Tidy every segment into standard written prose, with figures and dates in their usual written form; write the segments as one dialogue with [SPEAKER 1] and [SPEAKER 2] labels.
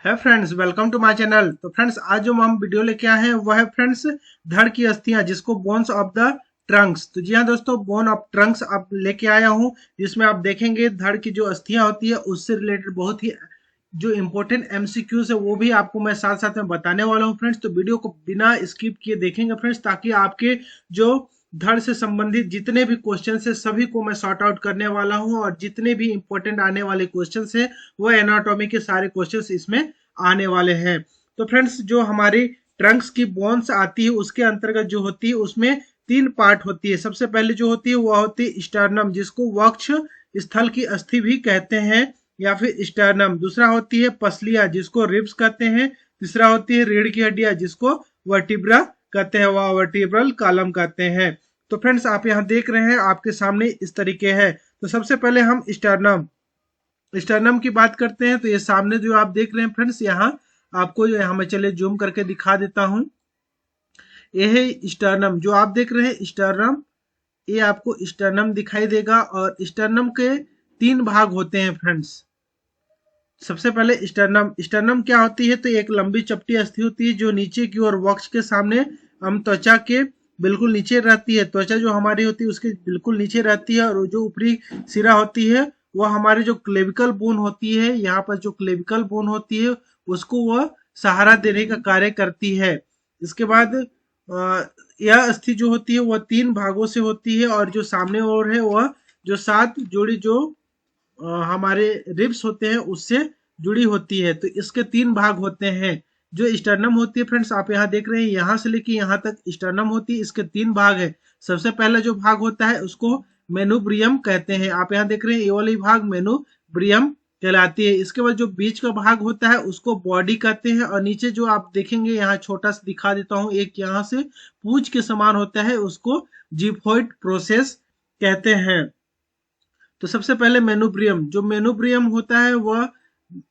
[SPEAKER 1] है friends, welcome to my channel. तो friends, आज जो हम वीडियो लेके आए हैं वह है फ्रेंड्स धड़ की अस्थियां, जिसको बोन्स ऑफ द ट्रंक्स। तो जी हाँ दोस्तों, बोन ऑफ ट्रंक्स आप लेके आया हूँ, जिसमें आप देखेंगे धड़ की जो अस्थियां होती है उससे रिलेटेड बहुत ही जो इम्पोर्टेंट एमसीक्यूज है वो भी आपको मैं साथ साथ में बताने वाला हूँ फ्रेंड्स। तो वीडियो को बिना स्किप किए देखेंगे फ्रेंड्स, ताकि आपके जो धड़ से संबंधित जितने भी क्वेश्चन है सभी को मैं सॉर्ट आउट करने वाला हूँ, और जितने भी इंपॉर्टेंट आने वाले क्वेश्चन है वो एनाटॉमी के सारे क्वेश्चन इसमें आने वाले हैं। तो फ्रेंड्स, जो हमारी ट्रंक्स की बोन्स आती है उसके अंतर्गत जो होती है उसमें तीन पार्ट होती है। सबसे पहले जो होती है वह होती है स्टर्नम, जिसको वक्ष स्थल की अस्थि भी कहते हैं या फिर स्टर्नम। दूसरा होती है पसलिया, जिसको रिब्स कहते हैं। तीसरा होती है रीढ़ की हड्डियां, जिसको वर्टिब्रा कहते हैं, वह वर्टिब्रल कॉलम कहते हैं। तो फ्रेंड्स, आप यहाँ देख रहे हैं आपके सामने इस तरीके है। तो सबसे पहले हम स्टर्नम की बात करते हैं। तो ये सामने जो आप देख रहे हैं फ्रेंड्स, यहाँ आपको यहाँ मैं चले जूम करके दिखा देता हूं। ये है स्टर्नम, जो आप देख रहे हैं स्टर्नम, ये आपको स्टर्नम दिखाई देगा। और स्टर्नम के तीन भाग होते हैं फ्रेंड्स। सबसे पहले स्टर्नम क्या होती है? तो एक लंबी चपटी अस्थि होती है जो नीचे की ओर वक्ष के सामने हम त्वचा के बिल्कुल नीचे रहती है। त्वचा जो हमारी होती है उसके बिल्कुल नीचे रहती है, और जो ऊपरी सिरा होती है वह हमारी जो क्लेविकल बोन होती है, यहाँ पर जो क्लेविकल बोन होती है उसको वह सहारा देने का कार्य करती है। इसके बाद यह अस्थि जो होती है वह तीन भागों से होती है, और जो सामने ओर है वह जो सात जोड़ी जो हमारे रिब्स होते हैं उससे जुड़ी होती है। तो इसके तीन भाग होते हैं। जो स्टर्नम होती है फ्रेंड्स, आप यहाँ देख रहे हैं, यहाँ से लेके यहाँ तक स्टर्नम होती है। इसके तीन भाग है। सबसे पहला जो भाग होता है उसको मेनुब्रियम कहते हैं। आप यहाँ देख रहे हैं ये वाली भाग मेनुब्रियम कहलाती है। इसके बाद जो बीच का भाग होता है उसको बॉडी कहते हैं, और नीचे जो आप देखेंगे यहाँ छोटा सा दिखा देता हूँ, एक यहाँ से पूंछ के समान होता है, उसको जिफॉइड प्रोसेस कहते हैं। तो सबसे पहले मेनुब्रियम, जो मेनुब्रियम होता है वह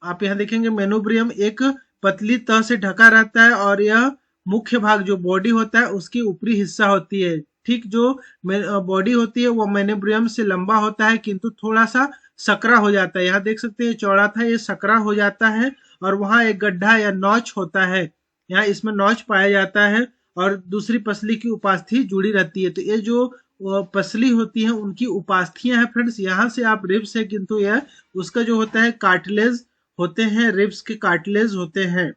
[SPEAKER 1] आप यहाँ देखेंगे, मेनुब्रियम एक पतली तह से ढका रहता है, और यह मुख्य भाग जो बॉडी होता है उसकी ऊपरी हिस्सा होती है। ठीक, जो बॉडी होती है वह मेनुब्रियम से लंबा होता है, किंतु थोड़ा सा सकरा हो जाता है। यहाँ देख सकते हैं चौड़ा था, ये सकरा हो जाता है, और वहां एक गड्ढा या नौच होता है, यहाँ इसमें नौच पाया जाता है, और दूसरी पसली की उपास्थि जुड़ी रहती है। तो ये जो पसली होती है उनकी उपास्थियां हैं फ्रेंड्स। यहाँ से आप रिब्स है, किंतु यह उसका जो होता है कार्टिलेज होते हैं, रिब्स के कार्टिलेज होते हैं,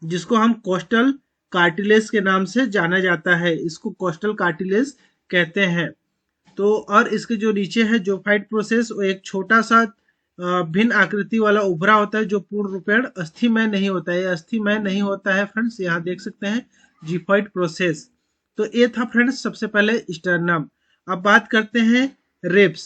[SPEAKER 1] जिसको हम कोस्टल कार्टिलेज के नाम से जाना जाता है। इसको कोस्टल कार्टिलेज कहते हैं। तो और इसके जो नीचे है जोफाइट प्रोसेस, वो एक छोटा सा भिन्न आकृति वाला उभरा होता है, जो पूर्ण रूपेण अस्थिमय नहीं होता है। अस्थिमय नहीं होता है फ्रेंड्स, यहाँ देख सकते हैं जिफाइट प्रोसेस। तो ये था फ्रेंड्स सबसे पहले स्टर्नम। अब बात करते हैं रिब्स।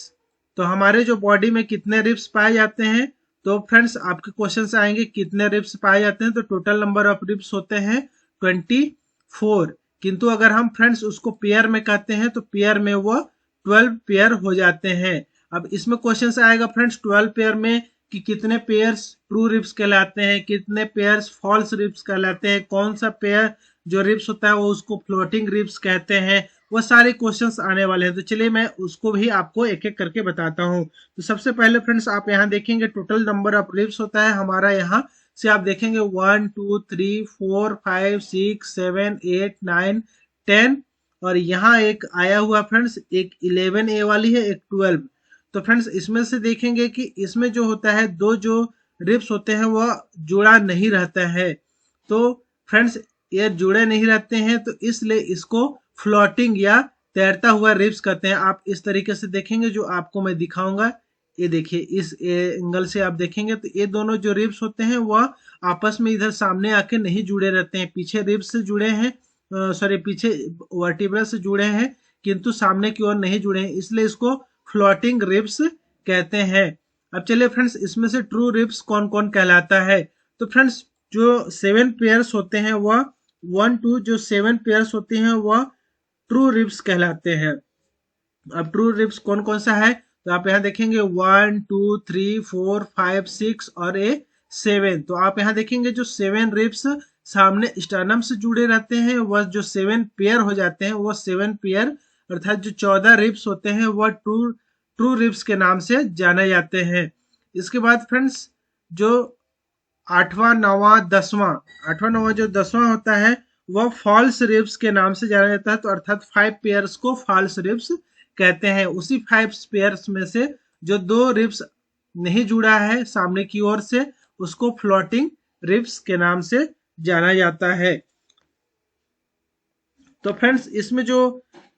[SPEAKER 1] तो हमारे जो बॉडी में कितने रिब्स पाए जाते हैं? तो फ्रेंड्स, आपके क्वेश्चन से आएंगे कितने रिब्स पाए जाते हैं। तो टोटल नंबर ऑफ रिब्स होते हैं 24, किंतु अगर हम फ्रेंड्स उसको पेयर में कहते हैं तो पेयर में वो 12 पेयर हो जाते हैं। अब इसमें क्वेश्चन से आएगा फ्रेंड्स 12 पेयर में कि कितने पेयर्स ट्रू रिब्स कहलाते हैं, कितने पेयर्स फॉल्स रिब्स कहलाते हैं, कौन सा पेयर जो रिब्स होता है वो उसको फ्लोटिंग रिब्स कहते हैं। वो सारे क्वेश्चंस आने वाले हैं। तो चलिए मैं उसको भी आपको एक एक करके बताता हूँ। तो सबसे पहले फ्रेंड्स, आप यहाँ देखेंगे टोटल नंबर ऑफ रिब्स होता है हमारा, यहाँ से आप देखेंगे 1 2 3 4 5 6 7 8 9 10, और यहाँ एक आया हुआ फ्रेंड्स, एक 11A वाली है, एक 12। तो फ्रेंड्स, इसमें से देखेंगे कि इसमें जो होता है दो जो रिब्स होते हैं वह जुड़ा नहीं रहता है। तो फ्रेंड्स, ये जुड़े नहीं रहते हैं, तो इसलिए इसको फ्लोटिंग या तैरता हुआ रिब्स कहते हैं। आप इस तरीके से देखेंगे, जो आपको मैं दिखाऊंगा, ये देखिए इस एंगल से आप देखेंगे तो ये दोनों जो रिब्स होते हैं वह आपस में इधर सामने आके नहीं जुड़े रहते हैं। पीछे रिब्स से जुड़े हैं, सॉरी पीछे वर्टिब्रा से जुड़े हैं, किंतु सामने की ओर नहीं जुड़े हैं, इसलिए इसको फ्लोटिंग रिब्स कहते हैं। अब चलिए फ्रेंड्स, इसमें से ट्रू रिब्स कौन कौन कहलाता है? तो फ्रेंड्स, जो 7 पेयर्स होते हैं वह 1 2 जो 7 पेयर्स होते हैं वह ट्रू रिब्स कहलाते हैं। अब ट्रू रिब्स कौन कौन सा है? तो आप यहाँ देखेंगे 1 2 3 4 5 6 और ए 7। तो आप यहाँ देखेंगे जो 7 रिब्स सामने स्टर्नम से जुड़े रहते हैं, वह जो 7 पेयर हो जाते हैं वह 7 पेयर, अर्थात जो 14 रिब्स होते हैं वह ट्रू रिब्स के नाम से जाने जाते हैं। इसके बाद फ्रेंड्स, जो आठवां, नौवां, दसवां, आठवां नौवां जो दसवां होता है वह फॉल्स रिब्स के नाम से जाना जाता है। तो अर्थात 5 पेयर्स को फॉल्स रिब्स कहते हैं। उसी 5 पेयर्स में से जो 2 रिब्स नहीं जुड़ा है सामने की ओर से, उसको फ्लोटिंग रिब्स के नाम से जाना जाता है। तो फ्रेंड्स इसमें जो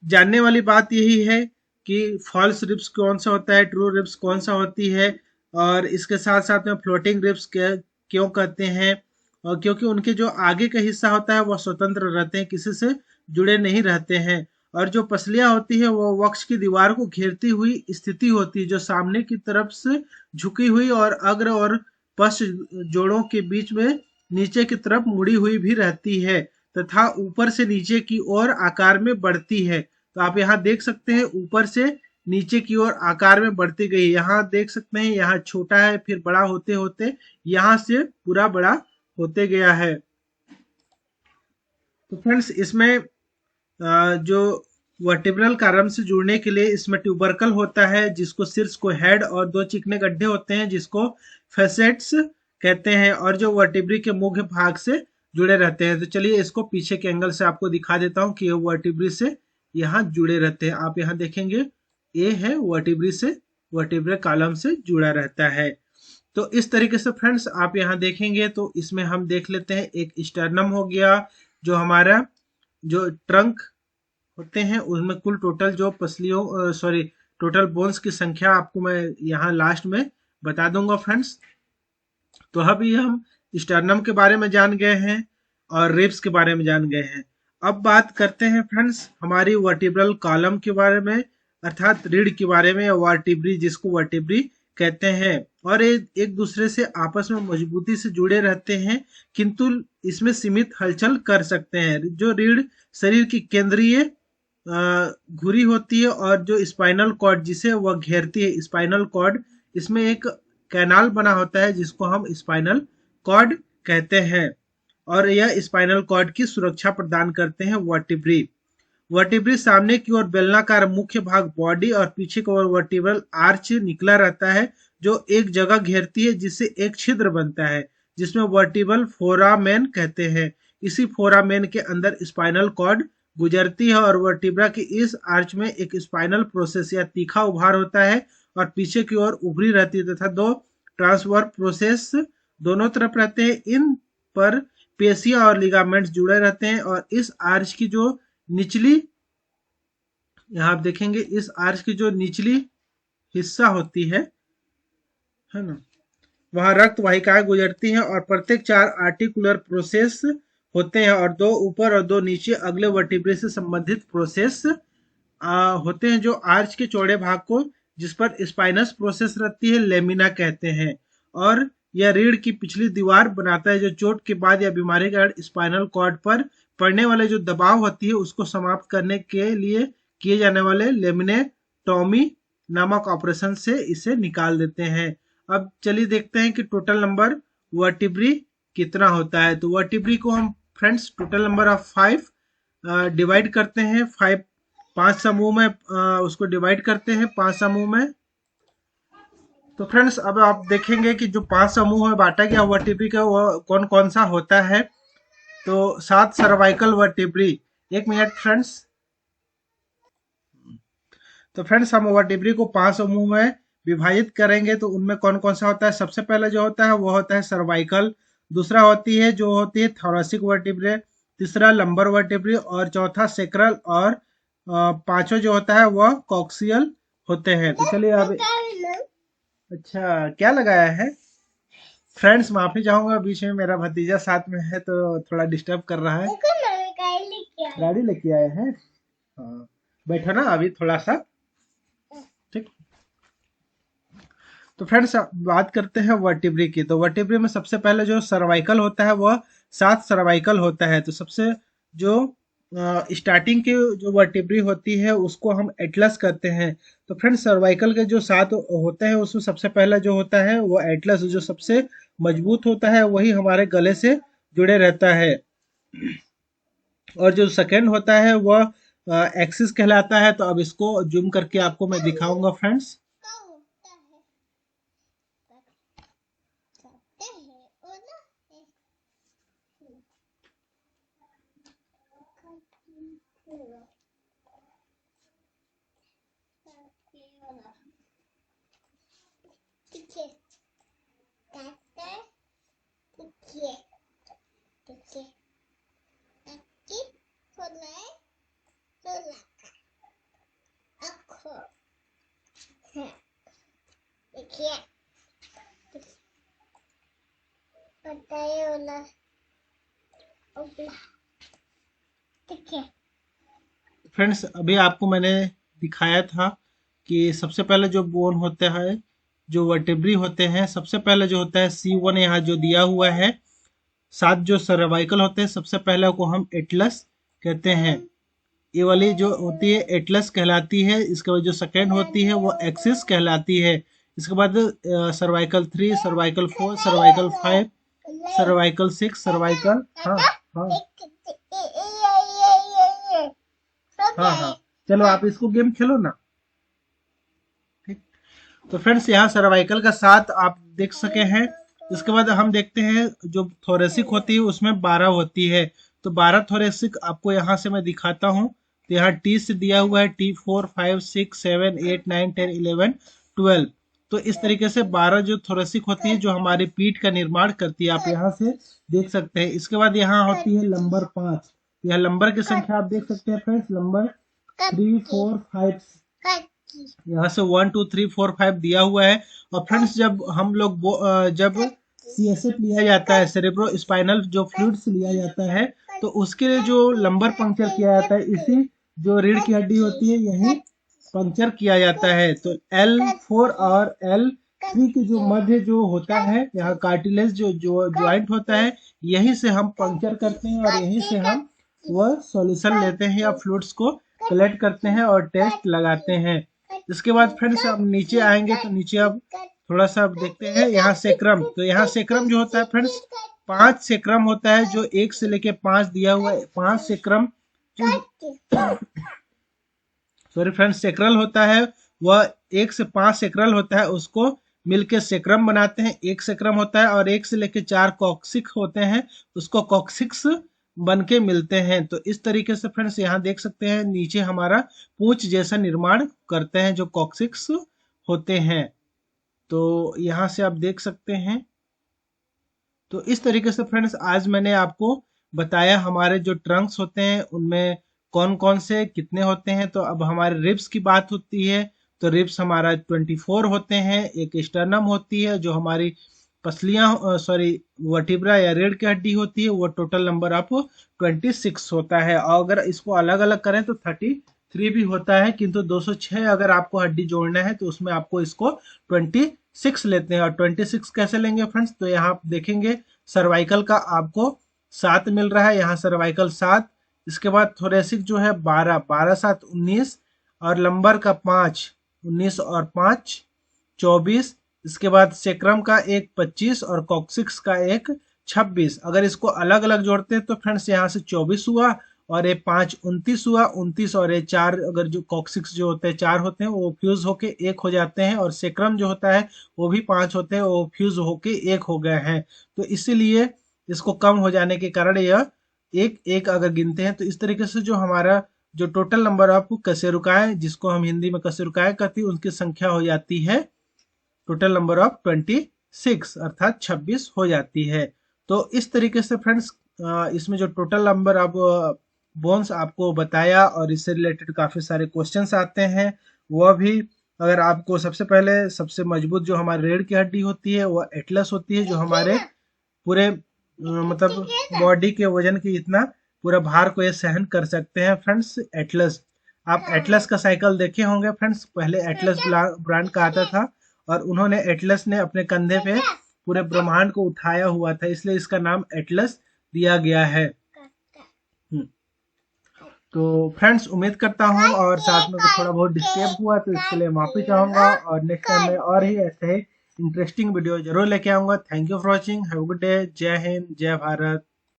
[SPEAKER 1] जानने वाली बात यही है कि फॉल्स रिब्स कौन सा होता है, ट्रू रिब्स कौन सा होती है, और इसके साथ साथ में फ्लोटिंग रिब्स क्यों कहते हैं। और क्योंकि उनके जो आगे का हिस्सा होता है वह स्वतंत्र रहते हैं, किसी से जुड़े नहीं रहते हैं। और जो पसलियां होती है वो वक्ष की दीवार को घेरती हुई स्थिति होती है, जो सामने की तरफ से झुकी हुई और अग्र और पश्च जोड़ों के बीच में नीचे की तरफ मुड़ी हुई भी रहती है, तथा ऊपर से नीचे की ओर आकार में बढ़ती है। तो आप यहाँ देख सकते हैं ऊपर से नीचे की ओर आकार में बढ़ती गई। यहाँ देख सकते हैं यहाँ छोटा है, फिर बड़ा होते होते यहाँ से पूरा बड़ा होते गया है। तो फ्रेंड्स इसमें जो वर्टिब्रल कॉलम से जुड़ने के लिए इसमें ट्यूबरकल होता है, जिसको शीर्ष को हेड, और 2 चिकने गड्ढे होते हैं जिसको फेसेट्स कहते हैं, और जो वर्टिब्री के मुख्य भाग से जुड़े रहते हैं। तो चलिए इसको पीछे के एंगल से आपको दिखा देता हूं कि ये वर्टिब्री से यहाँ जुड़े रहते हैं। आप यहाँ देखेंगे ये है वर्टिब्री से, वर्टिब्रल कॉलम से जुड़ा रहता है। तो इस तरीके से फ्रेंड्स आप यहाँ देखेंगे तो इसमें हम देख लेते हैं एक स्टर्नम हो गया, जो हमारा जो ट्रंक होते हैं उसमें कुल टोटल जो पसलियों सॉरी टोटल बोन्स की संख्या आपको मैं यहाँ लास्ट में बता दूंगा फ्रेंड्स। तो अभी हम स्टर्नम के बारे में जान गए हैं और रिब्स के बारे में जान गए हैं। अब बात करते हैं फ्रेंड्स हमारी वर्टिब्रल कॉलम के बारे में, अर्थात रीढ़ के बारे में, या वर्टिब्री जिसको वर्टिब्री कहते हैं। और एक दूसरे से आपस में मजबूती से जुड़े रहते हैं, किंतु इसमें सीमित हलचल कर सकते हैं। जो रीढ़ शरीर की केंद्रीय घुरी होती है, और जो स्पाइनल कॉर्ड जिसे वह घेरती है, स्पाइनल कॉर्ड, इसमें एक कैनाल बना होता है जिसको हम स्पाइनल कॉर्ड कहते हैं, और यह स्पाइनल कॉर्ड की सुरक्षा प्रदान करते हैं वर्टिब्री। वर्टिब्री सामने की ओर बेलनाकार मुख्य भाग बॉडी, और पीछे की ओर वर्टिब्रल आर्च निकला रहता है, जो एक जगह घेरती है जिससे एक छिद्र बनता है, जिसमें वर्टिब्रल फोरामेन कहते हैं। इसी फोरामेन के अंदर स्पाइनल कॉर्ड गुजरती है, और वर्टिब्रा की इस आर्च में एक स्पाइनल प्रोसेस या तीखा उभार होता है, और पीछे की ओर उभरी रहती है, तथा 2 ट्रांसवर्स प्रोसेस दोनों तरफ रहते हैं। इन पर पेशियां और लिगामेंट्स जुड़े रहते हैं, और इस आर्च की जो निचली, यहाँ आप देखेंगे इस आर्च की जो निचली हिस्सा होती है ना, वहां रक्त वाहिकाएं गुजरती हैं, और प्रत्येक 4 आर्टिकुलर प्रोसेस होते हैं, और 2 ऊपर और 2 नीचे अगले वर्टिब्रे से संबंधित प्रोसेस होते हैं। जो आर्च के चौड़े भाग को, जिस पर स्पाइनस प्रोसेस रहती है, लेमिना कहते हैं, और यह रीढ़ की पिछली दीवार बनाता है, जो चोट के बाद या बीमारी के कारण स्पाइनल कॉर्ड पर पड़ने वाले जो दबाव होती है उसको समाप्त करने के लिए किए जाने वाले लेमिनेटोमी नामक ऑपरेशन से इसे निकाल देते हैं। अब चलिए देखते हैं कि टोटल नंबर वर्टिब्री कितना होता है। तो वर्टिब्री को हम friends total number of 5 divide करते हैं, 5 समूह में उसको डिवाइड करते हैं 5 समूह में। तो फ्रेंड्स अब आप देखेंगे कि जो 5 समूह में बांटा गया वर्टिब्री का वो कौन कौन सा होता है। तो 7 सर्वाइकल वर्टिब्री, 1 मिनट फ्रेंड्स। तो फ्रेंड्स हम वर्टिब्री को 5 समूह में विभाजित करेंगे, तो उनमें कौन कौन सा होता है। सबसे पहले जो होता है वो होता है सर्वाइकल, दूसरा होती है थोरेसिक वर्टिब्रे, तीसरा लंबर वर्टिब्रे, और चौथा सेक्रल, और पांचवा जो होता है वह कॉक्सियल होते हैं। तो चलिए अब, अच्छा क्या लगाया है फ्रेंड्स, माफी चाहूंगा, बीच में मेरा भतीजा साथ में है तो थोड़ा डिस्टर्ब कर रहा है। गाड़ी लेके आए हैं, हाँ बैठो ना अभी थोड़ा सा, ठीक। तो फ्रेंड्स बात करते हैं वर्टिब्री की। तो वर्टिब्री में सबसे पहले जो सर्वाइकल होता है वह 7 सर्वाइकल होता है। तो सबसे जो स्टार्टिंग की जो वर्टिब्री होती है उसको हम एटलस कहते हैं। तो फ्रेंड्स सर्वाइकल के जो 7 होते हैं उसमें सबसे पहला जो होता है वो एटलस, जो सबसे मजबूत होता है, वही हमारे गले से जुड़े रहता है। और जो सेकेंड होता है वह एक्सिस कहलाता है। तो अब इसको जूम करके आपको मैं दिखाऊंगा फ्रेंड्स। फ्रेंड्स अभी आपको मैंने दिखाया था कि सबसे पहले जो बोन होता है, जो वर्टेब्री होते हैं, सबसे पहले जो होता है C1 यहाँ जो दिया हुआ है, 7 जो सर्वाइकल होते हैं, सबसे पहले को हम एटलस कहते हैं। ये वाली जो होती है एटलस कहलाती है। इसके बाद जो सेकेंड होती है वो एक्सिस कहलाती है। इसके बाद cervical 3, cervical 4, cervical 5, cervical 6, cervical हाँ हाँ हाँ हाँ चलो आप इसको गेम खेलो ना। ठीक, तो फ्रेंड्स यहाँ सर्वाइकल का 7 आप देख सके हैं। इसके बाद हम देखते हैं जो थोरेसिक होती है उसमें 12 होती है। तो 12 थोरेसिक आपको यहाँ से मैं दिखाता हूँ। तो यहाँ टी से दिया हुआ है T4, 5, 6, 7, 8, 9, 10, 11, 12। तो इस तरीके से 12 जो थोरेसिक होती है जो हमारी पीठ का निर्माण करती है, आप यहाँ से देख सकते हैं। इसके बाद यहाँ होती है लंबर 5। यह लंबर की संख्या आप देख सकते हैं फ्रेंड्स, लंबर 3, 4, 5, यहाँ से 1, 2, 3, 4, 5 दिया हुआ है। और फ्रेंड्स जब हम लोग जब CSF लिया जाता है, सेरेब्रो स्पाइनल जो फ्लूइड्स लिया जाता है, तो उसके लिए जो लंबर पंक्चर किया जाता है, इसी जो रीढ़ की हड्डी होती है यही पंक्चर किया जाता है। तो L4 और L3 के जो मध्य जो होता है, यहाँ कार्टिलेज जो ज्वाइंट होता है, यही से हम पंक्चर करते हैं और यही से हम वह सॉल्यूशन लेते हैं या फ्लूइड्स को कलेक्ट करते हैं और टेस्ट लगाते हैं। इसके बाद फ्रेंड्स अब नीचे आएंगे तो नीचे अब थोड़ा सा देखते हैं यहाँ सेक्रम। तो यहाँ सेक्रम जो होता है फ्रेंड्स 5 सेक्रम होता है, जो 1 से लेके 5 दिया हुआ है। 5 सेक्रम सॉरी फ्रेंड्स सेक्रल होता है, वह 1 से 5 सेक्रल होता है, उसको मिलके सेक्रम बनाते हैं। 1 सेक्रम होता है और 1 से लेके 4 कॉक्सिक होते हैं, उसको कॉक्सिक्स बन के मिलते हैं। तो इस तरीके से फ्रेंड्स यहाँ देख सकते हैं नीचे हमारा पूंछ जैसा निर्माण करते हैं जो कॉक्सिक्स होते हैं। तो यहाँ से आप देख सकते हैं। तो इस तरीके से फ्रेंड्स आज मैंने आपको बताया हमारे जो ट्रंक्स होते हैं उनमें कौन कौन से कितने होते हैं। तो अब हमारे रिब्स की बात होती है, तो रिब्स हमारा 24 होते हैं। एक स्टर्नम होती है जो हमारी पसलियां सॉरी वर्टिब्रा या रीढ़ की हड्डी होती है, वो टोटल नंबर ऑफ 26 होता है। और अगर इसको अलग अलग करें तो 33 भी होता है, किंतु 206 अगर आपको हड्डी जोड़ना है तो उसमें आपको इसको 26 लेते हैं। और 26 कैसे लेंगे फ्रेंड्स, तो यहाँ आप देखेंगे सर्वाइकल का आपको 7 मिल रहा है, यहाँ सर्वाइकल 7। इसके बाद थोरेसिक जो है 12, 12 7 19, और लंबर का 5, 19 और 5 24। इसके बाद सेक्रम का एक 25 और कॉक्सिक्स का एक 26। अगर इसको अलग अलग जोड़ते हैं तो फ्रेंड्स यहाँ से 24 हुआ, और ये 5 29 हुआ, 29 और ये 4, अगर जो कॉक्सिक्स जो होते हैं 4 होते हैं वो फ्यूज होके 1 हो जाते हैं, और सेक्रम जो होता है वो भी 5 होते हैं, वो फ्यूज होके 1 हो गए हैं। तो इसीलिए इसको कम हो जाने के कारण यह एक एक अगर गिनते हैं, तो इस तरीके से जो हमारा जो टोटल नंबर ऑफ कशेरुकाएं, जिसको हम हिंदी में कशेरुकाएं कहती है, उनकी संख्या हो जाती है टोटल नंबर ऑफ 26 अर्थात 26 हो जाती है। तो इस तरीके से फ्रेंड्स इसमें जो टोटल नंबर ऑफ बोन्स आपको बताया, और इससे रिलेटेड काफी सारे क्वेश्चंस आते हैं। वह भी अगर आपको सबसे पहले सबसे मजबूत जो हमारी रीढ़ की हड्डी होती है वह एटलस होती है, जो हमारे पूरे मतलब बॉडी के वजन की इतना पूरा भार को ये सहन कर सकते हैं फ्रेंड्स एटलस। आप एटलस का साइकिल देखे होंगे फ्रेंड्स, पहले एटलस ब्रांड का आता था, और उन्होंने एटलस ने अपने कंधे पे पूरे ब्रह्मांड को उठाया हुआ था, इसलिए इसका नाम एटलस दिया गया है। तो फ्रेंड्स उम्मीद करता हूँ और साथ में थोड़ा बहुत डिस्टर्ब हुआ तो इसके लिए माफी चाहूंगा, और नेक्स्ट टाइम में और ही ऐसे ही इंटरेस्टिंग वीडियो जरूर लेके आऊंगा। Thank you for watching, have a good day, जय हिंद, जय भारत।